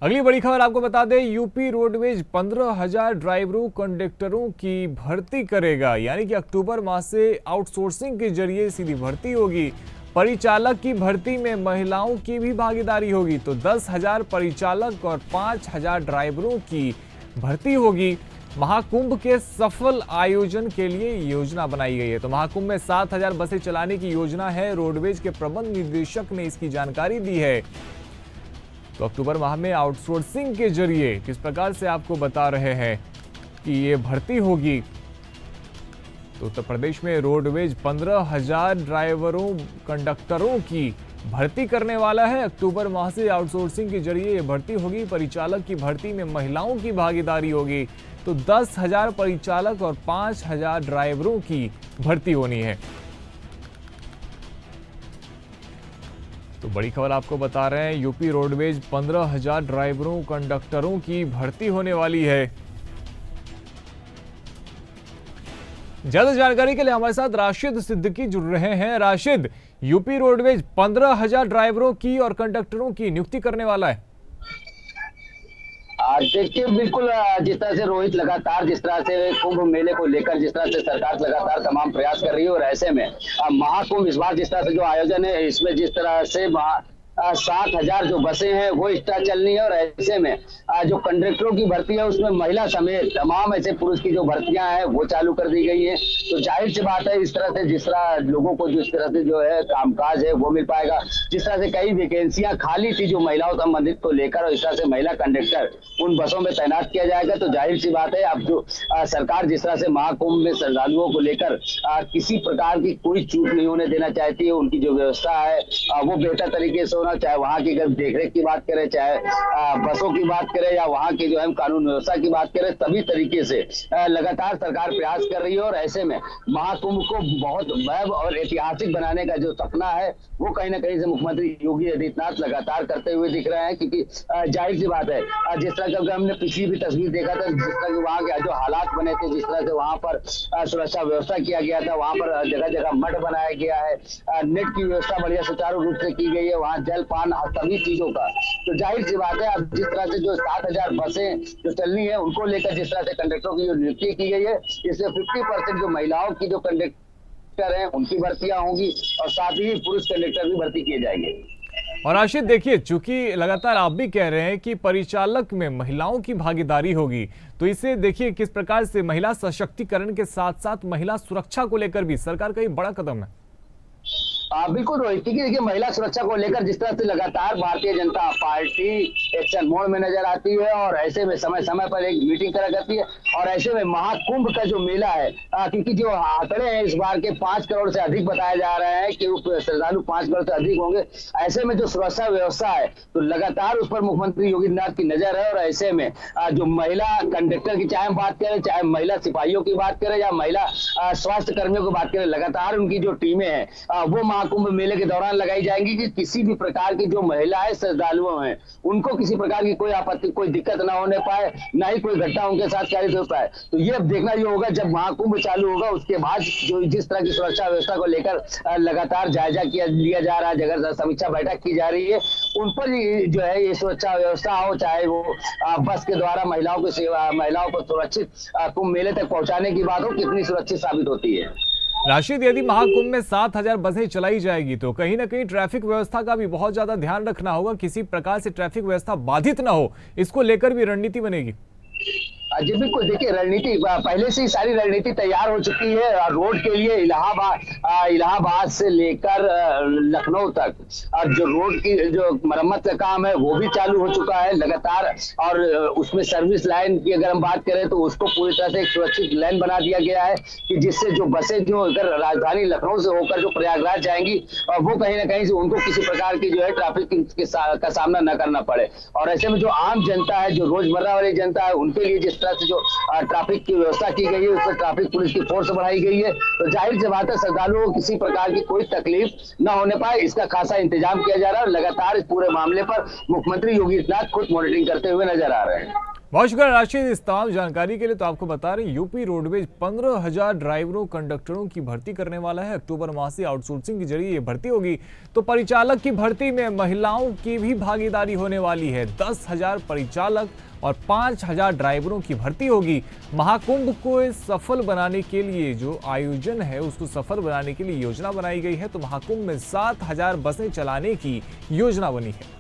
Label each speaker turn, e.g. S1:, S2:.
S1: अगली बड़ी खबर आपको बता दें, यूपी रोडवेज 15,000 ड्राइवरों कंडक्टरों की भर्ती करेगा। यानी कि अक्टूबर माह से आउटसोर्सिंग के जरिए सीधी भर्ती होगी। परिचालक की भर्ती में महिलाओं की भी भागीदारी होगी। तो 10,000 परिचालक और 5,000 ड्राइवरों की भर्ती होगी। महाकुंभ के सफल आयोजन के लिए योजना बनाई गई है। तो महाकुंभ में 7,000 बसें चलाने की योजना है। रोडवेज के प्रबंध निदेशक ने इसकी जानकारी दी है। तो अक्टूबर माह में आउटसोर्सिंग के जरिए किस प्रकार से आपको बता रहे हैं कि ये भर्ती होगी। तो उत्तर प्रदेश में रोडवेज 15,000 ड्राइवरों कंडक्टरों की भर्ती करने वाला है। अक्टूबर माह से आउटसोर्सिंग के जरिए ये भर्ती होगी। परिचालक की भर्ती में महिलाओं की भागीदारी होगी। तो 10,000 परिचालक और 5,000 ड्राइवरों की भर्ती होनी है। तो बड़ी खबर आपको बता रहे हैं, यूपी रोडवेज 15,000 ड्राइवरों कंडक्टरों की भर्ती होने वाली है। ज्यादा जानकारी के लिए हमारे साथ राशिद सिद्दीकी जुड़ रहे हैं। राशिद, यूपी रोडवेज 15,000 ड्राइवरों की और कंडक्टरों की नियुक्ति करने वाला है।
S2: देखिए बिल्कुल, जिस तरह से रोहित लगातार जिस तरह से कुंभ मेले को लेकर जिस तरह से सरकार लगातार तमाम प्रयास कर रही है, और ऐसे में महाकुंभ इस बार जिस तरह से जो आयोजन है, इसमें जिस तरह से 7,000 जो बसें हैं वो एक्स्ट्रा चलनी है, और ऐसे में जो कंडक्टरों की भर्ती है उसमें महिला समेत तमाम ऐसे पुरुष की जो भर्तियां हैं वो चालू कर दी गई है। तो जाहिर सी बात है, इस तरह से जिस तरह लोगों को जिस तरह से जो है कामकाज है वो मिल पाएगा। जिस तरह से कई वैकेंसियां खाली थी जो महिलाओं संबंधित को लेकर, और इस तरह से महिला कंडक्टर उन बसों में तैनात किया जाएगा। तो जाहिर सी बात है, अब जो सरकार जिस तरह से महाकुंभ में श्रद्धालुओं को लेकर किसी प्रकार की कोई चूक नहीं होने देना चाहती है, उनकी जो व्यवस्था है वो बेहतर तरीके से, चाहे वहां की अगर देखरेख की बात करें, चाहे बसों की बात करें, या वहां की जो है कानून व्यवस्था की बात करें, सभी तरीके से लगातार सरकार प्रयास कर रही है। और ऐसे में महाकुंभ को बहुत भव्य और ऐतिहासिक बनाने का जो सपना है वो कहीं ना कहीं से मुख्यमंत्री योगी आदित्यनाथ लगातार करते हुए दिख रहे हैं। क्योंकि जाहिर सी बात है, जिस तरह का हमने पिछली भी तस्वीर देखा था, जिस तरह के वहां के जो हालात बने थे, जिस तरह से वहां पर सुरक्षा व्यवस्था किया गया था, वहां पर जगह जगह मठ बनाया गया है, नेट की व्यवस्था बढ़िया सुचारू रूप से की गई है, वहां जल पान सभी चीजों का। तो जाहिर सी बात है, अब जिस तरह से जो 7,000 बसें जो चलनी है उनको लेकर जिस तरह से कंडक्टरों की जो नियुक्ति की गई है, इससे 50% जो महिलाओं की जो कंडक्टर हैं उनकी भर्तियां होंगी, और साथ ही पुरुष कंडक्टर भी भर्ती किए जाएंगे।
S1: और आशीष, देखिए, चूंकि लगातार आप भी कह रहे हैं कि परिचालक में महिलाओं की भागीदारी होगी, तो इसे देखिए किस प्रकार से महिला सशक्तिकरण के साथ साथ महिला सुरक्षा को लेकर भी सरकार का ये बड़ा कदम है।
S2: बिल्कुल रोहित, क्योंकि देखिए महिला सुरक्षा को लेकर जिस तरह से लगातार Bharatiya Janata party action mode में नजर आती है, और ऐसे में समय समय पर एक मीटिंग करा करती है। और ऐसे में महाकुंभ का जो मेला है, क्योंकि जो आंकड़े हैं इस बार के 5 करोड़ से अधिक बताया जा रहे हैं कि श्रद्धालु 5 करोड़ से अधिक होंगे। ऐसे में जो सुरक्षा व्यवस्था है तो लगातार उस पर मुख्यमंत्री योगी आदित्यनाथ की नजर है। और ऐसे में जो महिला कंडक्टर की चाहे हम बात करें, चाहे महिला सिपाहियों की बात करें, या महिला स्वास्थ्य कर्मियों की बात करें, लगातार उनकी जो टीमें हैं वो महाकुंभ मेले के दौरान लगाई जाएंगी कि किसी भी प्रकार की जो महिलाएं श्रद्धालुओं हैं उनको किसी प्रकार की कोई आपत्ति, कोई दिक्कत ना होने पाए, ना ही कोई घटना उनके साथ कारित हो पाए। तो ये अब देखना ये होगा जब महाकुंभ चालू होगा, उसके बाद जो जिस तरह की सुरक्षा व्यवस्था को लेकर लगातार जायजा लिया जा रहा है, जगह समीक्षा बैठक की जा रही है, उन पर जो है ये सुरक्षा व्यवस्था हो, चाहे वो बस के द्वारा महिलाओं की सेवा, महिलाओं को सुरक्षित कुंभ मेले तक पहुंचाने की बात हो, कितनी सुरक्षित साबित होती है।
S1: राशिद, यदि महाकुंभ में 7,000 बसें चलाई जाएगी तो कहीं ना कहीं ट्रैफिक व्यवस्था का भी बहुत ज्यादा ध्यान रखना होगा, किसी प्रकार से ट्रैफिक व्यवस्था बाधित ना हो, इसको लेकर भी रणनीति बनेगी।
S2: जी बिल्कुल, देखिए रणनीति पहले से ही सारी रणनीति तैयार हो चुकी है। रोड के लिए इलाहाबाद से लेकर लखनऊ तक जो रोड की जो मरम्मत का काम है वो भी चालू हो चुका है लगातार। और उसमें सर्विस लाइन की अगर हम बात करें तो उसको पूरी तरह से एक सुरक्षित लाइन बना दिया गया है कि जिससे जो बसें जो अगर राजधानी लखनऊ से होकर जो प्रयागराज जाएंगी वो कहीं ना कहीं से उनको किसी प्रकार की जो है ट्रैफिक का सामना न करना पड़े। और ऐसे में जो आम जनता है, जो रोजमर्रा वाली जनता है, उनके लिए जिस तरह से जो ट्रैफिक की व्यवस्था की गई है, उसमें ट्रैफिक पुलिस की फोर्स बढ़ाई गई है। तो जाहिर सी बात है, श्रद्धालुओं को किसी प्रकार की कोई तकलीफ न होने पाए, इसका खासा इंतजाम किया जा रहा है। और लगातार इस पूरे मामले पर मुख्यमंत्री योगी आदित्यनाथ खुद मॉनिटरिंग करते हुए नजर आ रहे हैं।
S1: बहुत शुक्रिया राशिद इस तमाम जानकारी के लिए। तो आपको बता रहे यूपी रोडवेज 15,000 ड्राइवरों कंडक्टरों की भर्ती करने वाला है। अक्टूबर माह से आउटसोर्सिंग के जरिए ये भर्ती होगी। तो परिचालक की भर्ती में महिलाओं की भी भागीदारी होने वाली है। 10,000 परिचालक और 5,000 ड्राइवरों की भर्ती होगी। महाकुंभ को सफल बनाने के लिए जो आयोजन है उसको सफल बनाने के लिए योजना बनाई गई है। तो महाकुंभ में 7,000 बसें चलाने की योजना बनी है।